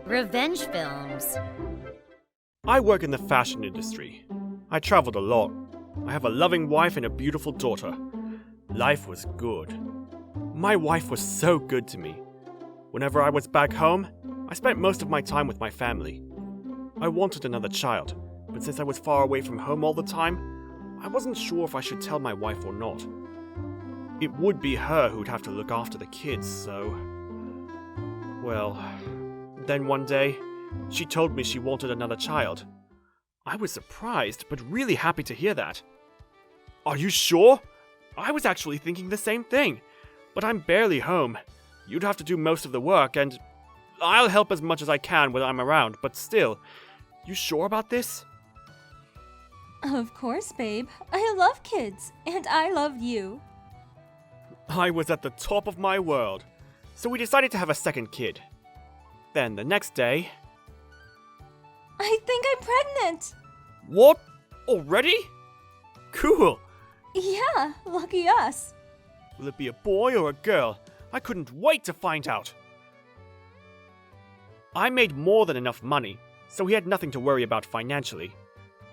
Revenge films. I work in the fashion industry. I traveled a lot. I have a loving wife and a beautiful daughter. Life was good. My wife was so good to me. Whenever I was back home, I spent most of my time with my family. I wanted another child, but since I was far away from home all the time, I wasn't sure if I should tell my wife or not. It would be her who'd have to look after the kids, so... Well, then one day, she told me she wanted another child. I was surprised, but really happy to hear that. Are you sure? I was actually thinking the same thing, but I'm barely home. You'd have to do most of the work, and I'll help as much as I can when I'm around, but still, you sure about this? Of course, babe. I love kids, and I love you. I was at the top of my world, so we decided to have a second kid. Then the next day... I think I'm pregnant! What? Already? Cool! Yeah, lucky us. Will it be a boy or a girl? I couldn't wait to find out. I made more than enough money, so we had nothing to worry about financially.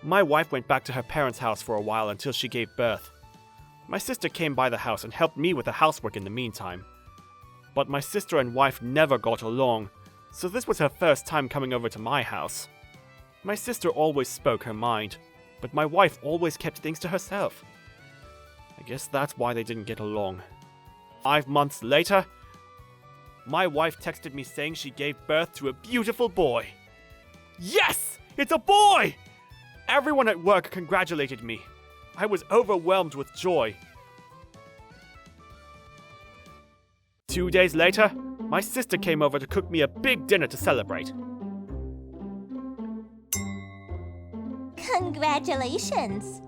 My wife went back to her parents' house for a while until she gave birth. My sister came by the house and helped me with the housework in the meantime. But my sister and wife never got along, so this was her first time coming over to my house. My sister always spoke her mind, but my wife always kept things to herself. I guess that's why they didn't get along. 5 months later, my wife texted me saying she gave birth to a beautiful boy. Yes! It's a boy! Everyone at work congratulated me. I was overwhelmed with joy. 2 days later, my sister came over to cook me a big dinner to celebrate. Congratulations!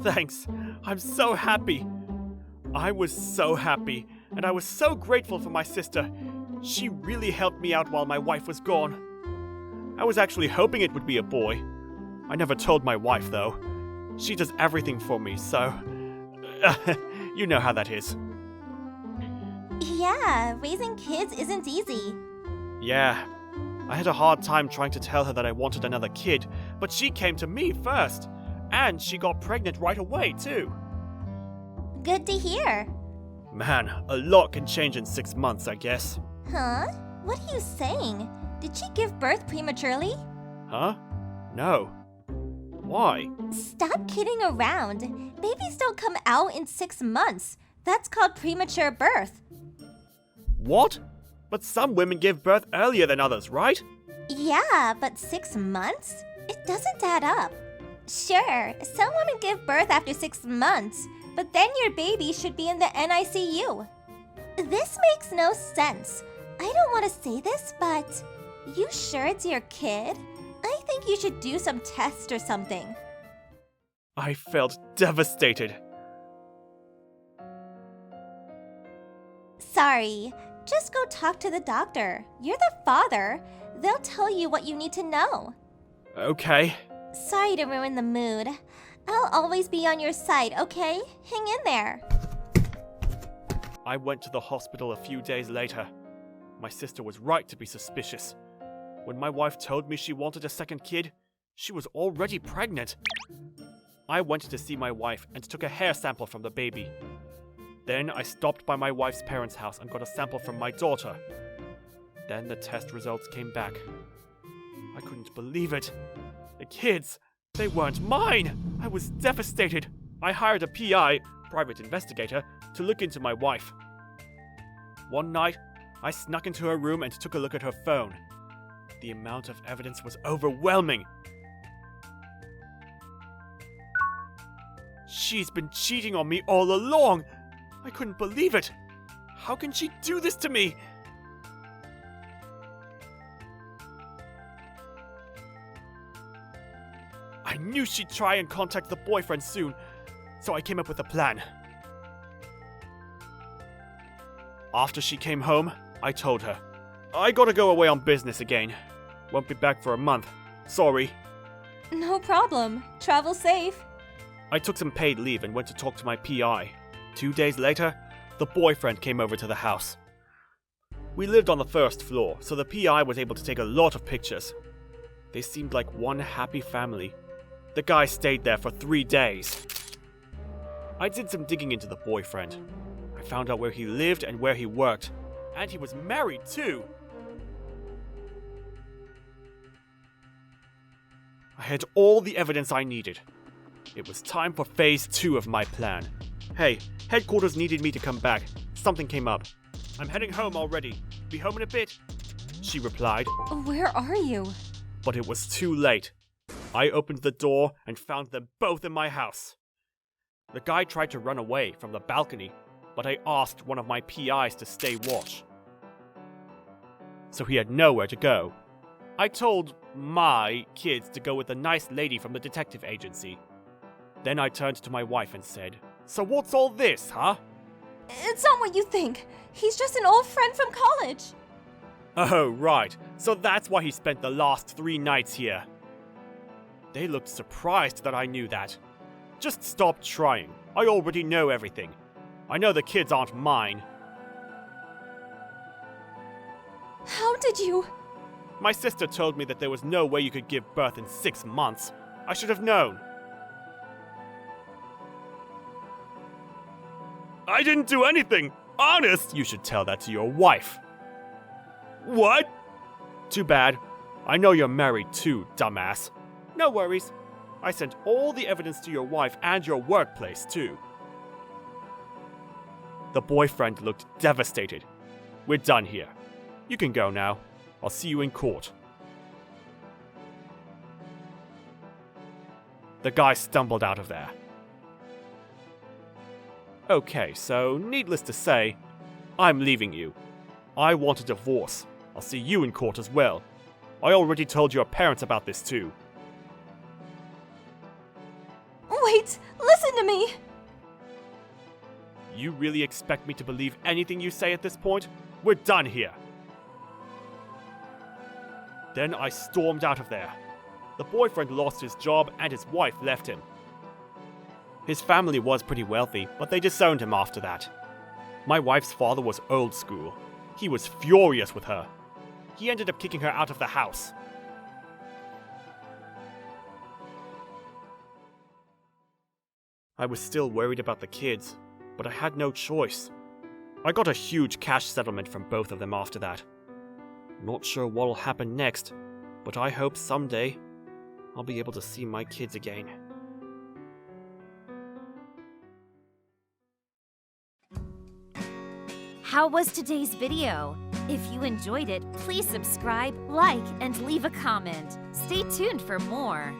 Thanks. I'm so happy. I was so happy, and I was so grateful for my sister. She really helped me out while my wife was gone. I was actually hoping it would be a boy. I never told my wife, though. She does everything for me, so... you know how that is. Yeah, raising kids isn't easy. Yeah. I had a hard time trying to tell her that I wanted another kid, but she came to me first. And she got pregnant right away, too. Good to hear. Man, a lot can change in 6 months, I guess. Huh? What are you saying? Did she give birth prematurely? Huh? No. Why? Stop kidding around. Babies don't come out in 6 months. That's called premature birth. What? But some women give birth earlier than others, right? Yeah, but 6 months? It doesn't add up. Sure, some women give birth after 6 months, but then your baby should be in the NICU. This makes no sense. I don't want to say this, but you sure it's your kid? I think you should do some test or something. I felt devastated. Sorry, just go talk to the doctor. You're the father. They'll tell you what you need to know. Okay. Sorry to ruin the mood. I'll always be on your side, okay? Hang in there. I went to the hospital a few days later. My sister was right to be suspicious. When my wife told me she wanted a second kid, she was already pregnant. I went to see my wife and took a hair sample from the baby. Then I stopped by my wife's parents' house and got a sample from my daughter. Then the test results came back. I couldn't believe it. The kids, they weren't mine! I was devastated. I hired a PI, private investigator, to look into my wife. One night, I snuck into her room and took a look at her phone. The amount of evidence was overwhelming. She's been cheating on me all along! I couldn't believe it! How can she do this to me? I knew she'd try and contact the boyfriend soon, so I came up with a plan. After she came home, I told her, I gotta go away on business again. Won't be back for a month. Sorry. No problem. Travel safe. I took some paid leave and went to talk to my PI. 2 days later, the boyfriend came over to the house. We lived on the first floor, so the PI was able to take a lot of pictures. They seemed like one happy family. The guy stayed there for 3 days. I did some digging into the boyfriend. I found out where he lived and where he worked. And he was married too! I had all the evidence I needed. It was time for phase 2 of my plan. Hey, headquarters needed me to come back. Something came up. I'm heading home already. Be home in a bit. She replied. Where are you? But it was too late. I opened the door and found them both in my house. The guy tried to run away from the balcony, but I asked one of my PIs to stay watch. So he had nowhere to go. I told my kids to go with the nice lady from the detective agency. Then I turned to my wife and said, "So what's all this, huh?" It's not what you think. He's just an old friend from college. Oh, right. So that's why he spent the last 3 nights here. They looked surprised that I knew that. Just stop trying. I already know everything. I know the kids aren't mine. How did you? My sister told me that there was no way you could give birth in 6 months. I should have known. I didn't do anything. Honest. You should tell that to your wife. What? Too bad. I know you're married too, dumbass. No worries. I sent all the evidence to your wife and your workplace too. The boyfriend looked devastated. We're done here. You can go now. I'll see you in court. The guy stumbled out of there. Okay, so needless to say, I'm leaving you. I want a divorce. I'll see you in court as well. I already told your parents about this too. Wait, listen to me! You really expect me to believe anything you say at this point? We're done here. Then I stormed out of there. The boyfriend lost his job and his wife left him. His family was pretty wealthy, but they disowned him after that. My wife's father was old school. He was furious with her. He ended up kicking her out of the house. I was still worried about the kids, but I had no choice. I got a huge cash settlement from both of them after that. Not sure what'll happen next, but I hope someday I'll be able to see my kids again. How was today's video? If you enjoyed it, please subscribe, like, and leave a comment. Stay tuned for more.